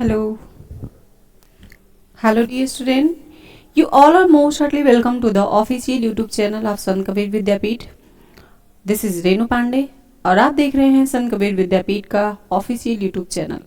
Hello. Hello dear student. You all are most heartily welcome to the official YouTube channel of Sant Kabir Vidyapeeth. This is Renu Pandey और आप देख रहे हैं संत कबीर विद्यापीठ का official YouTube channel.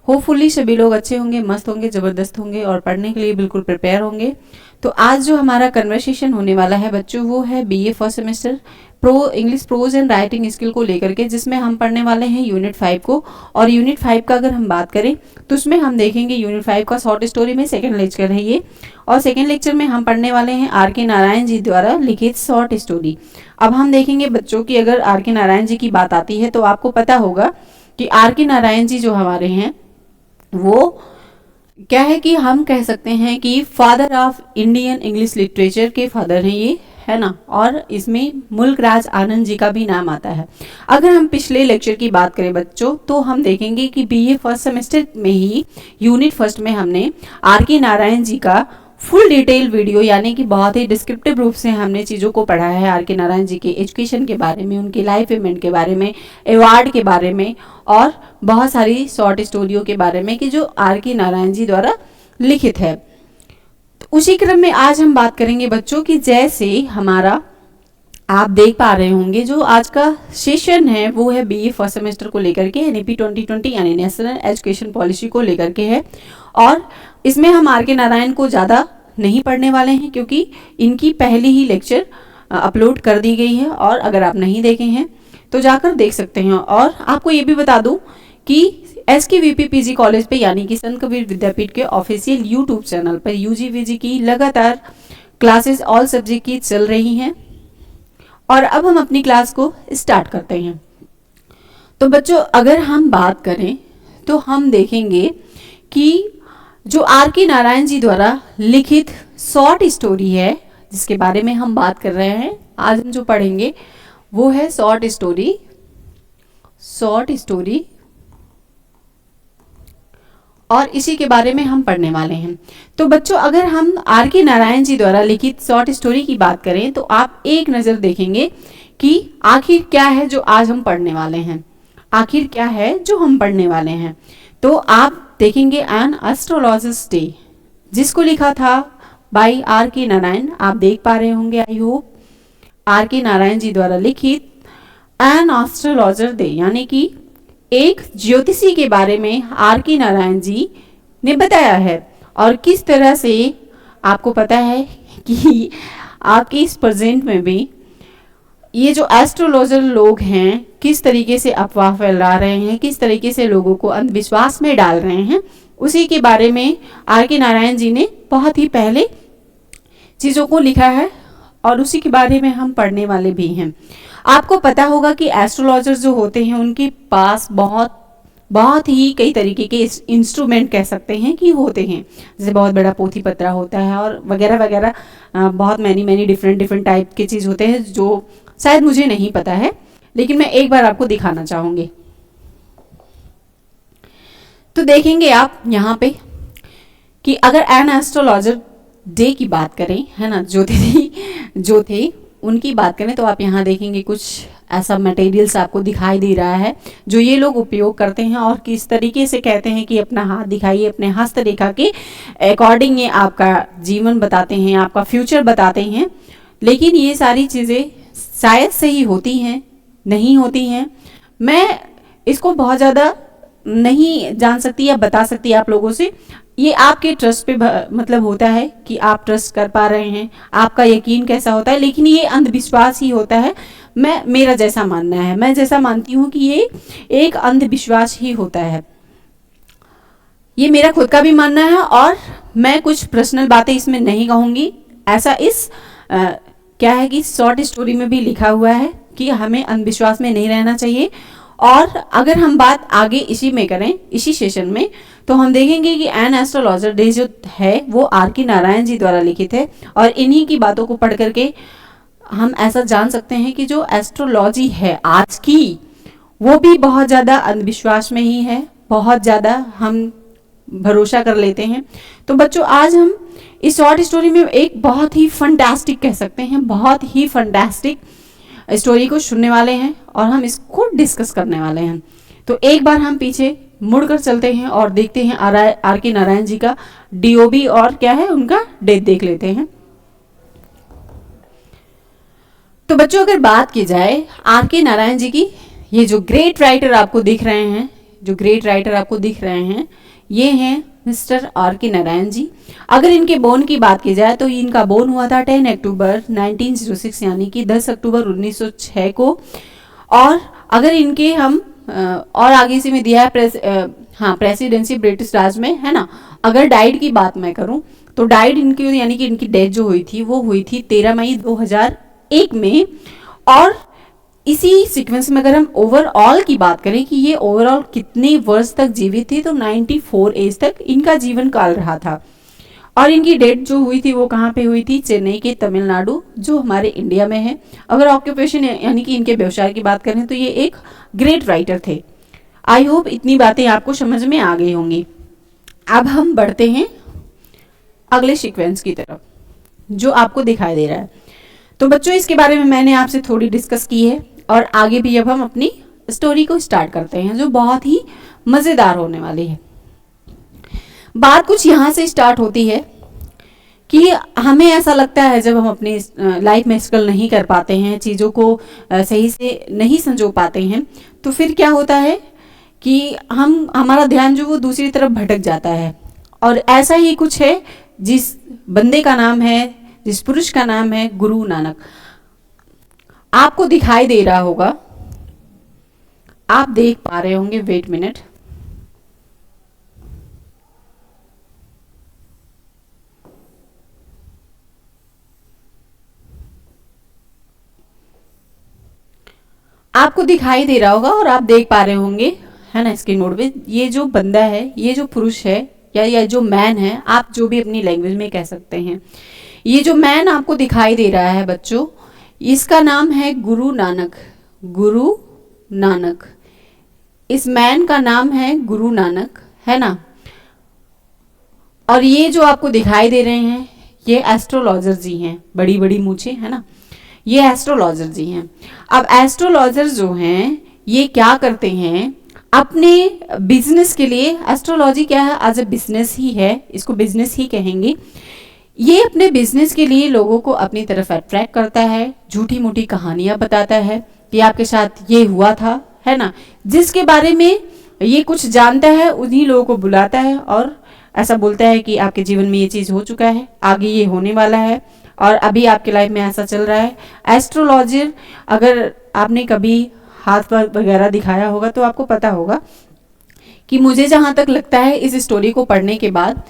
Hopefully सभी लोग अच्छे होंगे, मस्त होंगे, ज़बरदस्त होंगे और पढ़ने के लिए बिल्कुल प्रिपेयर होंगे. तो आज जो हमारा कन्वर्सेशन होने वाला है बच्चों वो है BA first semester English pros and writing skill को लेकर के, जिसमें हम पढ़ने वाले हैं यूनिट 5 को. और यूनिट 5 का अगर हम बात करें तो उसमें हम देखेंगे यूनिट 5 का शॉर्ट स्टोरी में सेकेंड लेक्चर है ये. और सेकेंड लेक्चर में हम पढ़ने वाले हैं आर के नारायण जी द्वारा लिखित शॉर्ट स्टोरी. अब हम देखेंगे बच्चों की, अगर आर के नारायण जी की बात आती है तो आपको पता होगा कि आर के नारायण जी जो हमारे हैं वो क्या है कि हम कह सकते हैं कि father of Indian English literature के फादर हैं ये, है ना. और इसमें मुल्क राज आनंद जी का भी नाम आता है. अगर हम पिछले लेक्चर की बात करें बच्चों तो हम देखेंगे कि बीए फर्स्ट सेमेस्टर में ही यूनिट फर्स्ट में हमने आर के नारायण जी का फुल डिटेल वीडियो यानी कि बहुत ही डिस्क्रिप्टिव रूप से हमने चीज़ों को पढ़ा है. आर के नारायण जी के एजुकेशन के बारे में, उनके लाइफ इवेंट के बारे में, अवार्ड के बारे में और बहुत सारी शॉर्ट स्टोरियों के बारे में कि जो आर के नारायण जी द्वारा लिखित है. तो उसी क्रम में आज हम बात करेंगे बच्चों की, जैसे हमारा आप देख पा रहे होंगे जो आज का सेशन है वो है बीए फर्स्ट सेमेस्टर को लेकर के, एनईपी 2020 यानी नेशनल एजुकेशन पॉलिसी को लेकर के है. और इसमें हम आर के नारायण को ज़्यादा नहीं पढ़ने वाले हैं क्योंकि इनकी पहली ही लेक्चर अपलोड कर दी गई है और अगर आप नहीं देखे हैं तो जाकर देख सकते हैं. और आपको ये भी बता दूं कि SKVP PG कॉलेज पे यानी कि संत कबीर विद्यापीठ के ऑफिशियल यूट्यूब चैनल पर UGVG की लगातार क्लासेस ऑल सब्जेक्ट की चल रही हैं. और अब हम अपनी क्लास को स्टार्ट करते हैं. तो बच्चों अगर हम बात करें तो हम देखेंगे कि जो आर के नारायण जी द्वारा लिखित शॉर्ट स्टोरी है जिसके बारे में हम बात कर रहे हैं, आज हम जो पढ़ेंगे वो है शॉर्ट स्टोरी और इसी के बारे में हम पढ़ने वाले हैं. तो बच्चों अगर हम आर के नारायण जी द्वारा लिखित शॉर्ट स्टोरी की बात करें तो आप एक नज़र देखेंगे कि आखिर क्या है जो आज हम पढ़ने वाले हैं, आखिर क्या है जो हम पढ़ने वाले हैं. तो आप देखेंगे एन एस्ट्रोलॉजर्स डे, जिसको लिखा था बाय आर के नारायण. आप देख पा रहे होंगे आई होप, आर के नारायण जी द्वारा लिखित एन एस्ट्रोलॉजर डे यानी कि एक ज्योतिषी के बारे में आर के नारायण जी ने बताया है. और किस तरह से आपको पता है कि आपके इस प्रेजेंट में भी ये जो एस्ट्रोलॉजर लोग हैं किस तरीके से अफवाह फैला रहे हैं, किस तरीके से लोगों को अंधविश्वास में डाल रहे हैं, उसी के बारे में आर के नारायण जी ने बहुत ही पहले चीज़ों को लिखा है और उसी के बारे में हम पढ़ने वाले भी हैं. आपको पता होगा कि एस्ट्रोलॉजर जो होते हैं उनके पास बहुत ही कई तरीके के इंस्ट्रूमेंट कह सकते हैं कि होते हैं, जैसे बहुत बड़ा पोथी पत्रा होता है और वगैरह वगैरह, बहुत मैनी डिफरेंट टाइप के चीज़ होते हैं जो शायद मुझे नहीं पता है, लेकिन मैं एक बार आपको दिखाना चाहूँगी. तो देखेंगे आप यहाँ पे कि अगर एन एस्ट्रोलॉजर डे की बात करें, है ना, जो थे उनकी बात करें तो आप यहाँ देखेंगे कुछ ऐसा मटेरियल्स आपको दिखाई दे रहा है जो ये लोग उपयोग करते हैं और किस तरीके से कहते हैं कि अपना हाथ दिखाइए, अपने हस्तरेखा के अकॉर्डिंग ये आपका जीवन बताते हैं, आपका फ्यूचर बताते हैं. लेकिन ये सारी चीज़ें शायद सही होती हैं, नहीं होती हैं, मैं इसको बहुत ज़्यादा नहीं जान सकती या बता सकती आप लोगों से. ये आपके ट्रस्ट पे मतलब होता है कि आप ट्रस्ट कर पा रहे हैं, आपका यकीन कैसा होता है, लेकिन ये अंधविश्वास ही होता है. मेरा जैसा मानना है, मैं जैसा मानती हूँ कि ये एक अंधविश्वास ही होता है. ये मेरा खुद का भी मानना है और मैं कुछ पर्सनल बातें इसमें नहीं कहूँगी. ऐसा क्या है कि शॉर्ट स्टोरी में भी लिखा हुआ है कि हमें अंधविश्वास में नहीं रहना चाहिए. और अगर हम बात आगे इसी में करें, इसी सेशन में, तो हम देखेंगे कि एन एस्ट्रोलॉजर डे जो है वो आर के नारायण जी द्वारा लिखित है. और इन्हीं की बातों को पढ़ करके हम ऐसा जान सकते हैं कि जो एस्ट्रोलॉजी है आज की वो भी बहुत ज़्यादा अंधविश्वास में ही है, बहुत ज़्यादा हम भरोसा कर लेते हैं. तो बच्चों आज हम इस शॉर्ट स्टोरी में एक बहुत ही फंटास्टिक कह सकते हैं, बहुत ही फंटास्टिक स्टोरी को सुनने वाले हैं और हम इसको डिस्कस करने वाले हैं. तो एक बार हम पीछे मुड़कर चलते हैं और देखते हैं आर के नारायण जी का डीओबी और क्या है उनका डेथ देख लेते हैं। तो बच्चों अगर बात की जाए आर के नारायण जी की, ये जो ग्रेट राइटर आपको दिख रहे हैं, ये हैं मिस्टर आर के नारायण जी। अगर इनके बोर्न की बात की जाए तो इनका बोर्न हुआ था 10 अक्टूबर 1906 यानी कि 10 अक्टूबर 1906 को। और अगर इनके हम और आगे से में दिया है प्रेसिडेंसी ब्रिटिश राज में, है ना। अगर डाइड की बात मैं करूं तो डाइड इनकी यानी कि इनकी डेथ जो हुई थी वो हुई थी 13 मई 2001 में। और इसी सीक्वेंस में अगर हम ओवरऑल की बात करें कि ये ओवरऑल कितने वर्ष तक जीवित थे, तो 94 एज तक इनका जीवन काल रहा था। और इनकी डेथ जो हुई थी वो कहाँ पे हुई थी, चेन्नई के तमिलनाडु, जो हमारे इंडिया में है। अगर ऑक्यूपेशन यानी कि इनके व्यवसाय की बात करें तो ये एक ग्रेट राइटर थे। आई होप इतनी बातें आपको समझ में आ गई होंगी। अब हम बढ़ते हैं अगले सीक्वेंस की तरफ जो आपको दिखाई दे रहा है। तो बच्चों इसके बारे में मैंने आपसे थोड़ी डिस्कस की है और आगे भी अब हम अपनी स्टोरी को स्टार्ट करते हैं जो बहुत ही मजेदार होने वाली है। बात कुछ यहाँ से स्टार्ट होती है कि हमें ऐसा लगता है जब हम अपनी लाइफ में स्ट्रगल नहीं कर पाते हैं, चीज़ों को सही से नहीं संजो पाते हैं, तो फिर क्या होता है कि हमारा ध्यान जो वो दूसरी तरफ भटक जाता है। और ऐसा ही कुछ है जिस बंदे का नाम है, जिस पुरुष का नाम है गुरु नानक। आपको दिखाई दे रहा होगा, आप देख पा रहे होंगे, वेट मिनट। आपको दिखाई दे रहा होगा और आप देख पा रहे होंगे, है ना, स्क्रीन मोड पे। ये जो बंदा है, ये जो पुरुष है या जो मैन है, आप जो भी अपनी लैंग्वेज में कह सकते हैं, ये जो मैन आपको दिखाई दे रहा है बच्चों, इसका नाम है गुरु नानक। गुरु नानक, इस मैन का नाम है गुरु नानक, है ना। और ये जो आपको दिखाई दे रहे हैं ये एस्ट्रोलॉजर जी हैं, बड़ी बड़ी मूछे, है ना, ये एस्ट्रोलॉजर जी हैं। अब एस्ट्रोलॉजर जो हैं ये क्या करते हैं अपने बिजनेस के लिए, एस्ट्रोलॉजी क्या है, एज अ बिजनेस ही है, इसको बिजनेस ही कहेंगे। ये अपने बिजनेस के लिए लोगों को अपनी तरफ अट्रैक्ट करता है, झूठी मूठी कहानियां बताता है कि आपके साथ ये हुआ था, है ना। जिसके बारे में ये कुछ जानता है उन्हीं लोगों को बुलाता है और ऐसा बोलता है कि आपके जीवन में ये चीज हो चुका है, आगे ये होने वाला है और अभी आपके लाइफ में ऐसा चल रहा है। एस्ट्रोलॉजर, अगर आपने कभी हाथ वगैरह दिखाया होगा तो आपको पता होगा कि मुझे जहां तक लगता है इस स्टोरी को पढ़ने के बाद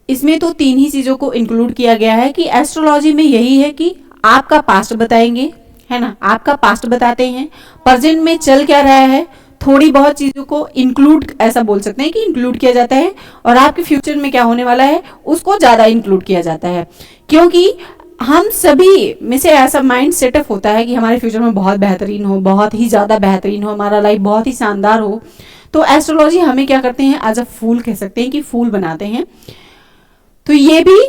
इसमें तो 3 ही चीजों को इंक्लूड किया गया है कि एस्ट्रोलॉजी में यही है कि आपका पास्ट बताएंगे, है ना, आपका पास्ट बताते हैं, प्रेजेंट में चल क्या रहा है, थोड़ी बहुत चीजों को इंक्लूड, ऐसा बोल सकते हैं कि इंक्लूड किया जाता है, और आपके फ्यूचर में क्या होने वाला है उसको ज्यादा इंक्लूड किया जाता है। क्योंकि हम सभी में से ऐसा माइंड सेटअप होता है कि हमारे फ्यूचर में बहुत बेहतरीन हो, बहुत ही ज्यादा बेहतरीन हो, हमारा लाइफ बहुत ही शानदार हो। तो एस्ट्रोलॉजी हमें क्या करते हैं, एज अ फूल कह सकते हैं कि फूल बनाते हैं। तो ये भी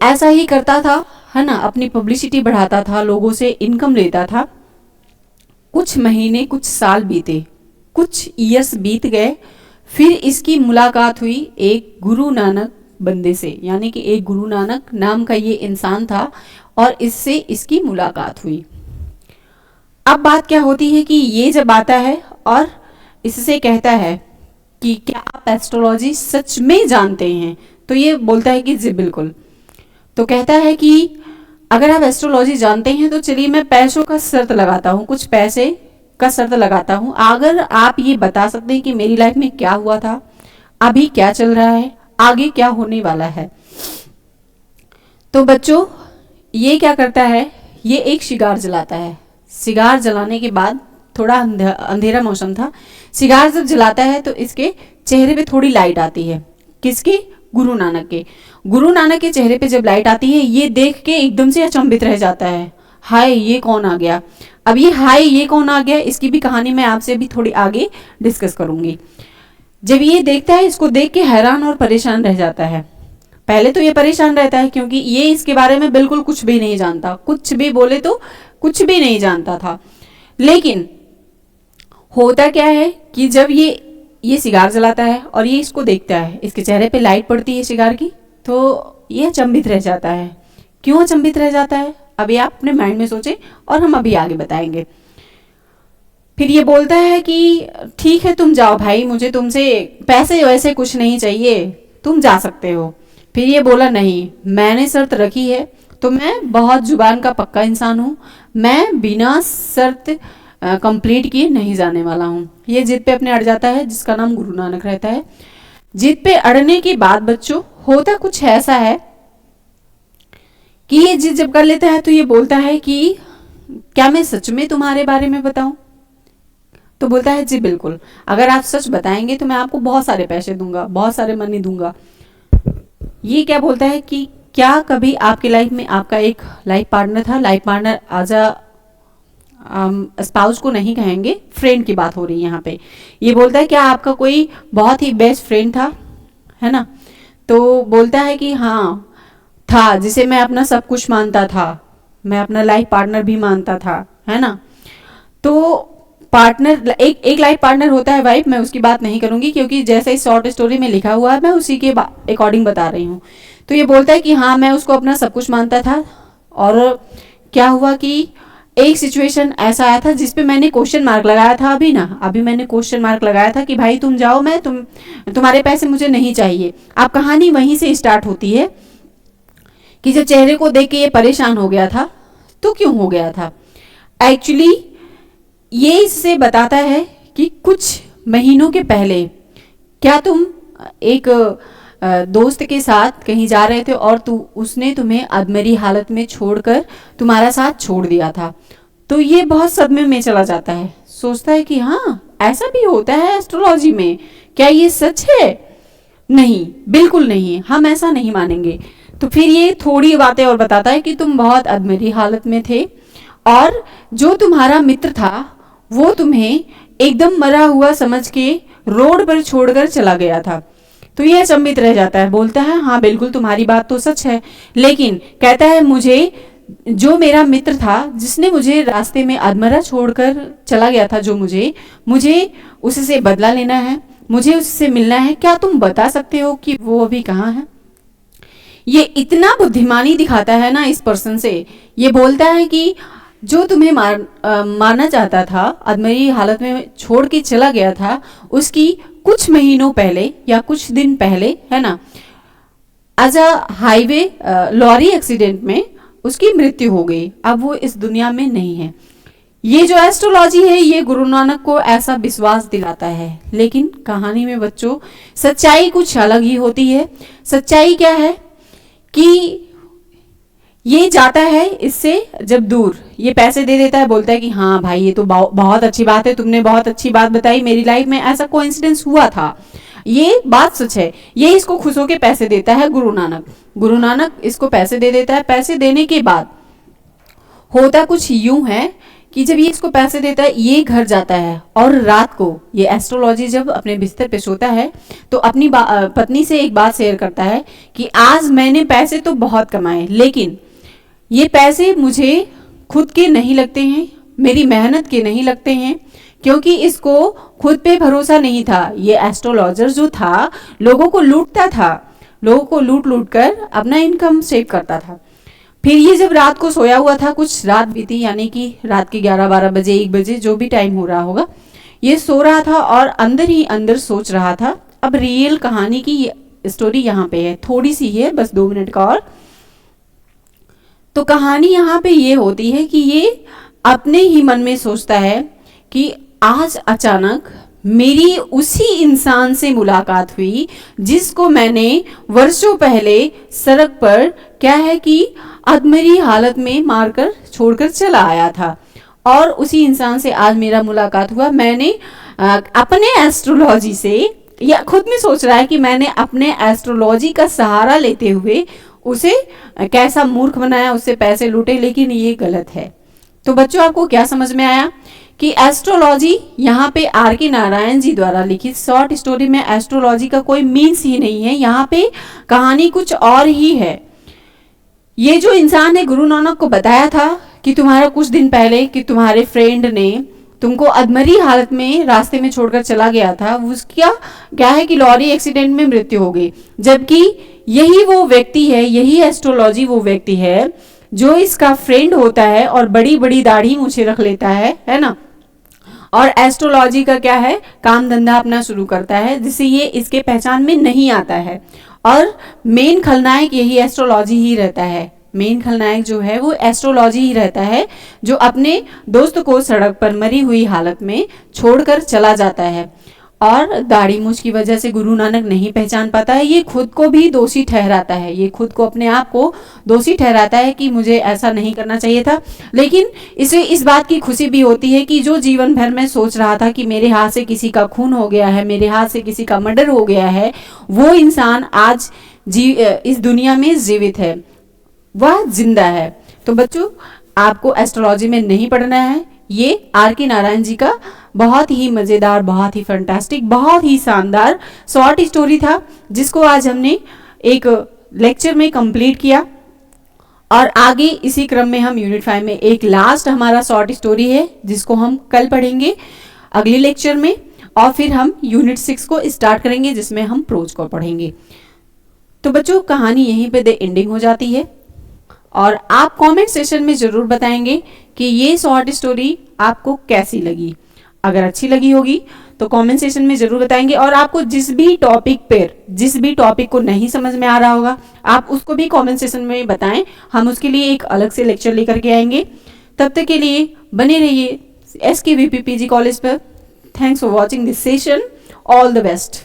ऐसा ही करता था, है ना, अपनी पब्लिसिटी बढ़ाता था, लोगों से इनकम लेता था। कुछ महीने, कुछ साल बीते, कुछ ईयर्स बीत गए, फिर इसकी मुलाकात हुई एक गुरु नानक बंदे से, यानी कि एक गुरु नानक नाम का ये इंसान था और इससे इसकी मुलाकात हुई। अब बात क्या होती है कि ये जब आता है और इससे कहता है कि क्या आप एस्ट्रोलॉजी सच में जानते हैं, तो ये बोलता है कि जी बिल्कुल। तो कहता है कि अगर आप एस्ट्रोलॉजी जानते हैं तो चलिए मैं पैसों का शर्त लगाता हूँ, कुछ पैसे का शर्त लगाता हूँ, अगर आप ये बता सकते हैं कि मेरी लाइफ में क्या हुआ था, अभी क्या चल रहा है, आगे क्या होने वाला है। तो बच्चों ये क्या करता है, ये एक सिगार जलाता है। सिगार जलाने के बाद, थोड़ा अंधेरा मौसम था, सिगार जब जलाता है तो इसके चेहरे पे थोड़ी लाइट आती है। किसके, गुरु नानक के। गुरु नानक के चेहरे पे जब लाइट आती है ये देख के एकदम से अचंभित रह जाता है, हाय ये कौन आ गया। अब ये हाय ये कौन आ गया, इसकी भी कहानी मैं आपसे भी थोड़ी आगे डिस्कस करूंगी। जब ये देखता है, इसको देख के हैरान और परेशान रह जाता है। पहले तो ये परेशान रहता है क्योंकि ये इसके बारे में बिल्कुल कुछ भी नहीं जानता, कुछ भी बोले तो कुछ भी नहीं जानता था। लेकिन होता क्या है कि जब ये ये सिगार जलाता है और ये इसको देखता है, इसके चेहरे पे लाइट पड़ती है सिगार की, तो ये अचंभित रह जाता है। क्यों अचंभित रह जाता है, अभी आप अपने माइंड में सोचें और हम अभी आगे बताएंगे। फिर ये बोलता है कि ठीक है तुम जाओ भाई, मुझे तुमसे पैसे वैसे कुछ नहीं चाहिए, तुम जा सकते हो। फिर ये बोला नहीं, मैंने शर्त रखी है, तो मैं बहुत जुबान का पक्का इंसान हूँ, मैं बिना शर्त कंप्लीट किए नहीं जाने वाला हूँ। ये जिद पे अपने अड़ जाता है, जिसका नाम गुरु नानक रहता है। जिद पे अड़ने के बाद बच्चों होता कुछ ऐसा है कि ये जिद जब कर लेता है तो ये बोलता है कि क्या मैं सच में तुम्हारे बारे में बताऊं? तो बोलता है जी बिल्कुल, अगर आप सच बताएंगे तो मैं आपको बहुत सारे पैसे दूंगा, बहुत सारे मनी दूंगा। ये क्या बोलता है कि क्या कभी आपके लाइफ में आपका एक लाइफ पार्टनर था, लाइफ पार्टनर आज स्पाउस को नहीं कहेंगे, फ्रेंड की बात हो रही है यहाँ पे। ये बोलता है क्या आपका कोई बहुत ही बेस्ट फ्रेंड था, है ना? तो बोलता है कि हाँ था, जिसे मैं अपना सब कुछ मानता था, मैं अपना लाइफ पार्टनर भी मानता था, है ना? तो पार्टनर एक लाइफ पार्टनर होता है वाइफ, मैं उसकी बात नहीं करूंगी क्योंकि जैसे इस शॉर्ट स्टोरी में लिखा हुआ है मैं उसी के अकॉर्डिंग बता रही हूँ। तो ये बोलता है कि हाँ मैं उसको अपना सब कुछ मानता था, और क्या हुआ कि एक सिचुएशन ऐसा आया था जिसपे मैंने क्वेश्चन मार्क लगाया था। अभी मैंने क्वेश्चन मार्क लगाया था कि भाई तुम जाओ, मैं तुम्हारे पैसे मुझे नहीं चाहिए। अब कहानी वहीं से स्टार्ट होती है कि जब चेहरे को देख के ये परेशान हो गया था, तो क्यों हो गया था? एक्चुअली ये इससे बताता है कि कुछ महीनों के पहले क्या तुम एक दोस्त के साथ कहीं जा रहे थे और उसने तुम्हें अधमरी हालत में छोड़कर तुम्हारा साथ छोड़ दिया था। तो ये बहुत सदमे में चला जाता है, सोचता है कि हाँ ऐसा भी होता है एस्ट्रोलॉजी में, क्या ये सच है? नहीं, बिल्कुल नहीं, हम ऐसा नहीं मानेंगे। तो फिर ये थोड़ी बातें और बताता है कि तुम बहुत अधमरी हालत में थे और जो तुम्हारा मित्र था वो तुम्हें एकदम मरा हुआ समझ के रोड पर छोड़कर चला गया था। तो यह अचंभित रह जाता है, बोलता है हाँ बिल्कुल तुम्हारी बात तो सच है, लेकिन कहता है मुझे जो मेरा मित्र था जिसने मुझे रास्ते में अधमरा छोड़कर चला गया था, जो मुझे उससे बदला लेना है, मुझे उससे मिलना है, क्या तुम बता सकते हो कि वो अभी कहाँ है? ये इतना बुद्धिमानी दिखाता है ना इस पर्सन से। ये बोलता है कि जो तुम्हें मारना चाहता था, अधमरी हालत में छोड़ के चला गया था, उसकी कुछ महीनों पहले या कुछ दिन पहले, है ना, as a highway lorry accident में उसकी मृत्यु हो गई। अब वो इस दुनिया में नहीं है। ये जो एस्ट्रोलॉजी है ये गुरु नानक को ऐसा विश्वास दिलाता है, लेकिन कहानी में बच्चों सच्चाई कुछ अलग ही होती है। सच्चाई क्या है कि ये जाता है इससे जब दूर, ये पैसे दे देता है, बोलता है कि हाँ भाई ये तो बहुत अच्छी बात है, तुमने बहुत अच्छी बात बताई, मेरी लाइफ में ऐसा कोइंसिडेंस हुआ था, ये बात सच है। ये इसको खुश होके पैसे देता है गुरु नानक इसको पैसे दे देता है। पैसे देने के बाद होता कुछ यूं है कि जब ये इसको पैसे देता है ये घर जाता है और रात को ये एस्ट्रोलॉजी जब अपने बिस्तर पे सोता है तो अपनी पत्नी से एक बात शेयर करता है कि आज मैंने पैसे तो बहुत कमाए, लेकिन ये पैसे मुझे खुद के नहीं लगते हैं, मेरी मेहनत के नहीं लगते हैं, क्योंकि इसको खुद पे भरोसा नहीं था। ये एस्ट्रोलॉजर जो था लोगों को लूटता था, लोगों को लूट कर अपना इनकम सेव करता था। फिर ये जब रात को सोया हुआ था, कुछ रात बीती, यानी कि रात के 11-12 बजे 1 बजे जो भी टाइम हो रहा होगा, ये सो रहा था और अंदर ही अंदर सोच रहा था। अब रियल कहानी की स्टोरी यहाँ पे है, थोड़ी सी है, बस 2 मिनट का और। तो कहानी यहाँ पे ये होती है कि ये अपने ही मन में सोचता है कि आज अचानक मेरी उसी इंसान से मुलाकात हुई जिसको मैंने वर्षों पहले सड़क पर क्या है कि अधमरी हालत में मारकर छोड़कर चला आया था, और उसी इंसान से आज मेरा मुलाकात हुआ। मैंने अपने एस्ट्रोलॉजी से, या खुद में सोच रहा है कि मैंने अपने एस्ट्रोलॉजी का सहारा लेते हुए उसे कैसा मूर्ख बनाया, उससे पैसे लूटे, लेकिन ये गलत है। तो बच्चों आपको क्या समझ में आया कि एस्ट्रोलॉजी यहाँ पे R.K. नारायण जी द्वारा लिखित शॉर्ट स्टोरी में एस्ट्रोलॉजी का कोई मीन्स ही नहीं है, यहाँ पे कहानी कुछ और ही है। ये जो इंसान ने गुरु नानक को बताया था कि तुम्हारा कुछ दिन पहले कि तुम्हारे फ्रेंड ने तुमको अधमरी हालत में रास्ते में छोड़कर चला गया था, उसका क्या है कि लॉरी एक्सीडेंट में मृत्यु हो गई। जबकि यही वो व्यक्ति है, यही एस्ट्रोलॉजी वो व्यक्ति है जो इसका फ्रेंड होता है और बड़ी बड़ी दाढ़ी मूछें रख लेता है ना, और एस्ट्रोलॉजी का क्या है, काम धंधा अपना शुरू करता है, जिससे ये इसके पहचान में नहीं आता है। और मेन खलनायक यही एस्ट्रोलॉजी ही रहता है, मेन खलनायक जो है वो एस्ट्रोलॉजी ही रहता है, जो अपने दोस्त को सड़क पर मरी हुई हालत में छोड़कर चला जाता है। और दाढ़ी मूछ की वजह से गुरु नानक नहीं पहचान पाता है, ये खुद को भी दोषी ठहराता है, ये खुद को अपने आप को दोषी ठहराता है कि मुझे ऐसा नहीं करना चाहिए था। लेकिन इसे इस बात की खुशी भी होती है कि जो जीवन भर में सोच रहा था कि मेरे हाथ से किसी का खून हो गया है, मेरे हाथ से किसी का मर्डर हो गया है, वो इंसान आज इस दुनिया में जीवित है, वह जिंदा है। तो बच्चों, आपको एस्ट्रोलॉजी में नहीं पढ़ना है, ये आर के नारायण जी का बहुत ही मजेदार, बहुत ही फैंटास्टिक, बहुत ही शानदार शॉर्ट स्टोरी था, जिसको आज हमने एक लेक्चर में कंप्लीट किया। और आगे इसी क्रम में हम यूनिट 5 में एक लास्ट हमारा शॉर्ट स्टोरी है, जिसको हम कल पढ़ेंगे अगले लेक्चर में, और फिर हम यूनिट 6 को स्टार्ट करेंगे, जिसमें हम प्रोज को पढ़ेंगे। तो बच्चों, कहानी यहीं पे एंडिंग हो जाती है, और आप कमेंट सेशन में जरूर बताएंगे कि ये शॉर्ट स्टोरी आपको कैसी लगी। अगर अच्छी लगी होगी तो कमेंट सेशन में जरूर बताएंगे, और आपको जिस भी टॉपिक को नहीं समझ में आ रहा होगा, आप उसको भी कमेंट सेशन में बताएं, हम उसके लिए एक अलग से लेक्चर लेकर के आएंगे। तब तक के लिए बने रहिए SKVP PG कॉलेज पर। Thanks for watching this session, all the best.